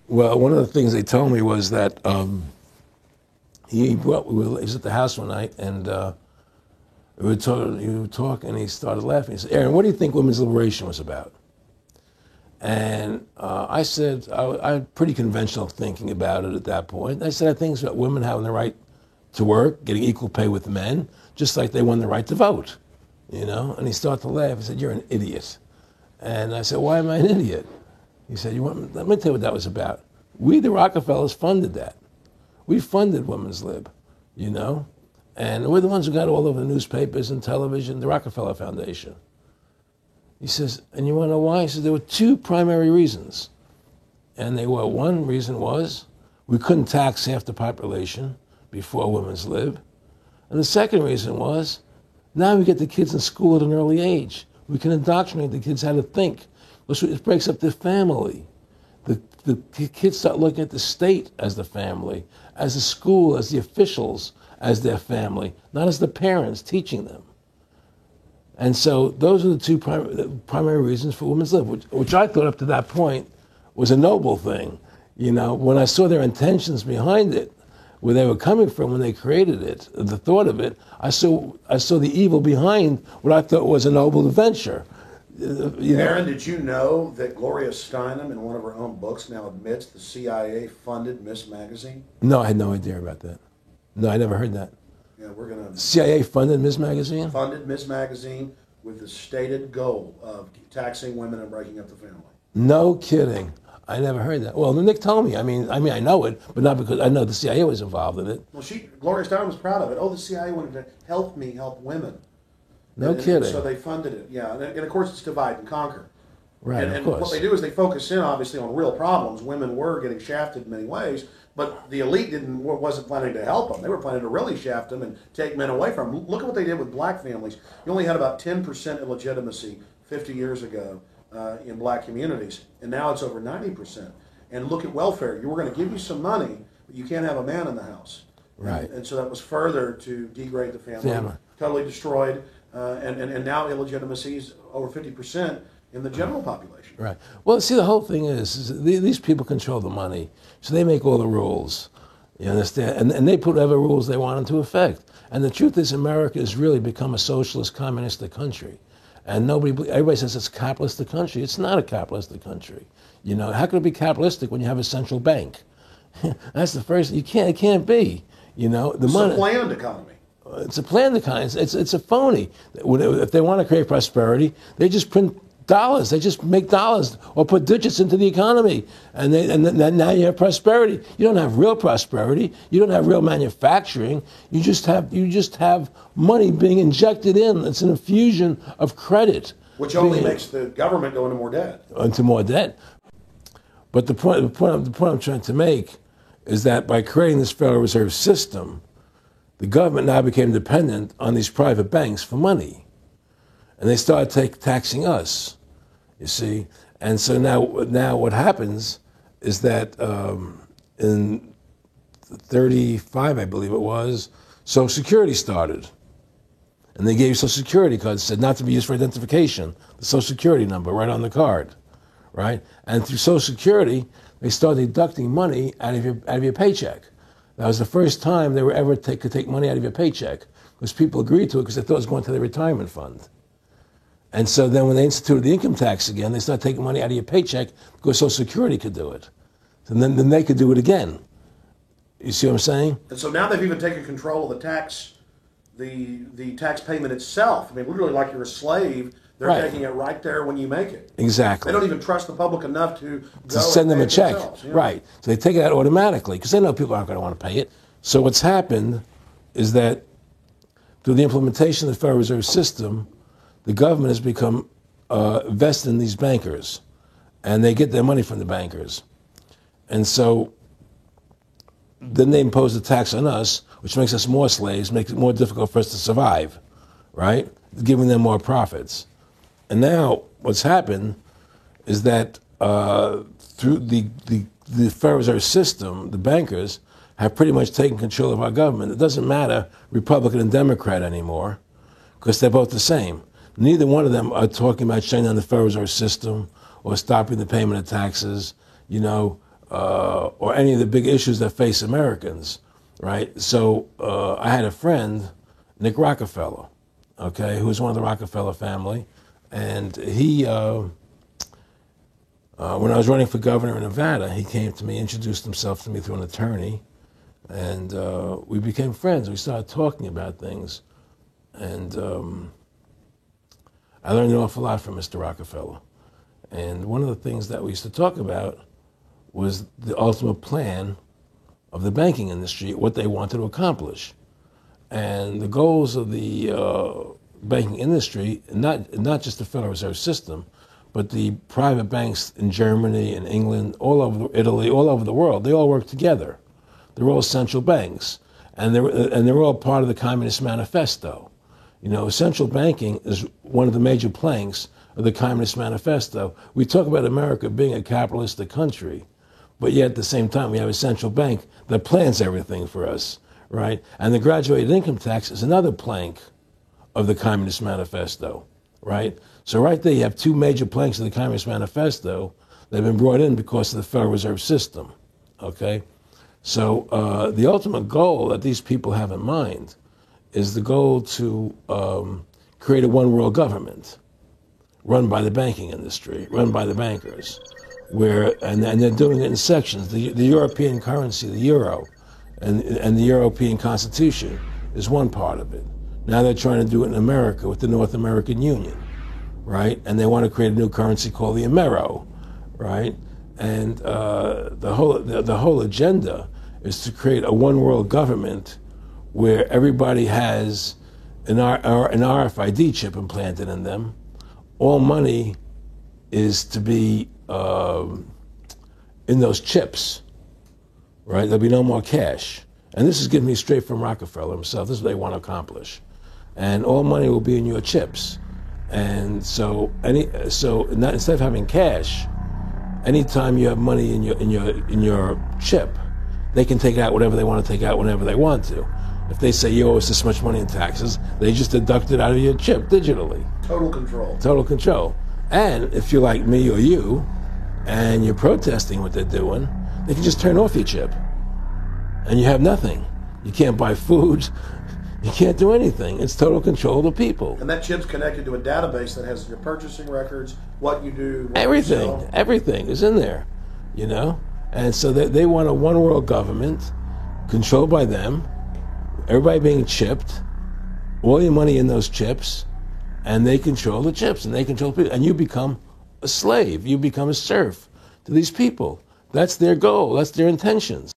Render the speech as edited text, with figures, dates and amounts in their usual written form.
Well, one of the things they told me was that he was at the house one night, and we were talking, and he started laughing. He said, "Aaron, what do you think women's liberation was about?" And I said, I had pretty conventional thinking about it at that point. I said, I think it's about women having the right to work, getting equal pay with men, just like they won the right to vote, you know? And he started to laugh. He said, "You're an idiot." And I said, "Why am I an idiot?" He said, let me tell you what that was about. We, the Rockefellers, funded that. We funded Women's Lib, you know? And we're the ones who got all over the newspapers and television, the Rockefeller Foundation. He says, and you want to know why? He says, there were two primary reasons. And they were, one reason was we couldn't tax half the population before Women's Lib. And the second reason was, now we get the kids in school at an early age. We can indoctrinate the kids how to think. It breaks up the family. The kids start looking at the state as the family, as the school, as the officials, as their family, not as the parents teaching them. And so those are the two primary reasons for Women's Lib, which I thought up to that point was a noble thing. You know, when I saw their intentions behind it, where they were coming from when they created it, the thought of it, I saw the evil behind what I thought was a noble venture. Aaron, did you know that Gloria Steinem, in one of her own books, now admits the CIA funded Miss Magazine? No, I had no idea about that. No, I never heard that. Yeah, we're going to... CIA funded Miss Magazine? Funded Miss Magazine with the stated goal of taxing women and breaking up the family. No kidding. I never heard that. Well, Nick told me. I mean, I know it, but not because I know the CIA was involved in it. Well, Gloria Steinem was proud of it. Oh, the CIA wanted to help women. No kidding. So they funded it, yeah. And of course, it's divide and conquer. Right, and of course. What they do is they focus in, obviously, on real problems. Women were getting shafted in many ways, but the elite wasn't planning to help them. They were planning to really shaft them and take men away from them. Look at what they did with black families. You only had about 10% illegitimacy 50 years ago in black communities, and now it's over 90%. And look at welfare. We're going to give you some money, but you can't have a man in the house. Right. And so that was further to degrade the family. Totally destroyed. And now illegitimacy is over 50% in the general population. Right. Well, see, the whole thing is these people control the money, so they make all the rules. You understand? And they put whatever rules they want into effect. And the truth is, America has really become a socialist, communistic country. And everybody says it's a capitalistic country. It's not a capitalistic country. You know, how can it be capitalistic when you have a central bank? That's the first. It can't be. You know, it's a planned economy. It's a planned economy. It's a phony. If they want to create prosperity, they just print dollars. They just make dollars or put digits into the economy, and then now you have prosperity. You don't have real prosperity. You don't have real manufacturing. You just have money being injected in. It's an infusion of credit, which only makes the government go into more debt. Into more debt. But the point I'm trying to make is that by creating this Federal Reserve System, the government now became dependent on these private banks for money. And they started taxing us, you see. And so now what happens is that in 35, I believe it was, Social Security started. And they gave you Social Security cards, said not to be used for identification, the Social Security number right on the card, right? And through Social Security, they started deducting money out of your paycheck. That was the first time they were ever could take money out of your paycheck, because people agreed to it because they thought it was going to their retirement fund. And so then when they instituted the income tax again, they started taking money out of your paycheck because Social Security could do it. And then they could do it again. You see what I'm saying? And so now they've even taken control of the tax payment itself. I mean, literally like you're a slave. They're taking it right there when you make it. Exactly. They don't even trust the public enough to send them a check. You know? Right. So they take it out automatically because they know people aren't going to want to pay it. So what's happened is that through the implementation of the Federal Reserve System, the government has become vested in these bankers, and they get their money from the bankers. And so then they impose a tax on us, which makes us more slaves, makes it more difficult for us to survive, right? Giving them more profits. And now what's happened is that through the Federal Reserve System, the bankers have pretty much taken control of our government. It doesn't matter Republican and Democrat anymore, because they're both the same. Neither one of them are talking about shutting down the Federal Reserve System or stopping the payment of taxes, you know, or any of the big issues that face Americans, right? So I had a friend, Nick Rockefeller, okay, who was one of the Rockefeller family, and he, when I was running for governor in Nevada, he came to me, introduced himself to me through an attorney, and we became friends. We started talking about things, and I learned an awful lot from Mr. Rockefeller. And one of the things that we used to talk about was the ultimate plan of the banking industry, what they wanted to accomplish. And the goals of the banking industry, not just the Federal Reserve System, but the private banks in Germany and England, all over Italy, all over the world, they all work together. They're all central banks, and they're all part of the Communist Manifesto. You know, central banking is one of the major planks of the Communist Manifesto. We talk about America being a capitalistic country, but yet at the same time we have a central bank that plans everything for us, right? And the graduated income tax is another plank of the Communist Manifesto, right? So right there you have two major planks of the Communist Manifesto that have been brought in because of the Federal Reserve System, okay? So the ultimate goal that these people have in mind is the goal to create a one-world government run by the banking industry, run by the bankers, and they're doing it in sections. The European currency, the euro, and the European Constitution is one part of it. Now they're trying to do it in America with the North American Union, right? And they want to create a new currency called the Amero, right? And the whole agenda is to create a one-world government where everybody has an RFID chip implanted in them. All money is to be in those chips, right? There'll be no more cash. And this is given me straight from Rockefeller himself. This is what they want to accomplish. And all money will be in your chips. And so instead of having cash, anytime you have money in your chip, they can take out whatever they want to take out whenever they want to. If they say you owe us this much money in taxes, they just deduct it out of your chip digitally. Total control. Total control. And if you're like me or you, and you're protesting what they're doing, they can just turn off your chip. And you have nothing. You can't buy food. You can't do anything. It's total control of the people. And that chip's connected to a database that has your purchasing records, what you do, what everything. you sell. Everything is in there, you know? And so they want a one-world government controlled by them, everybody being chipped, all your money in those chips, and they control the chips, and they control people. And you become a slave. You become a serf to these people. That's their goal. That's their intentions.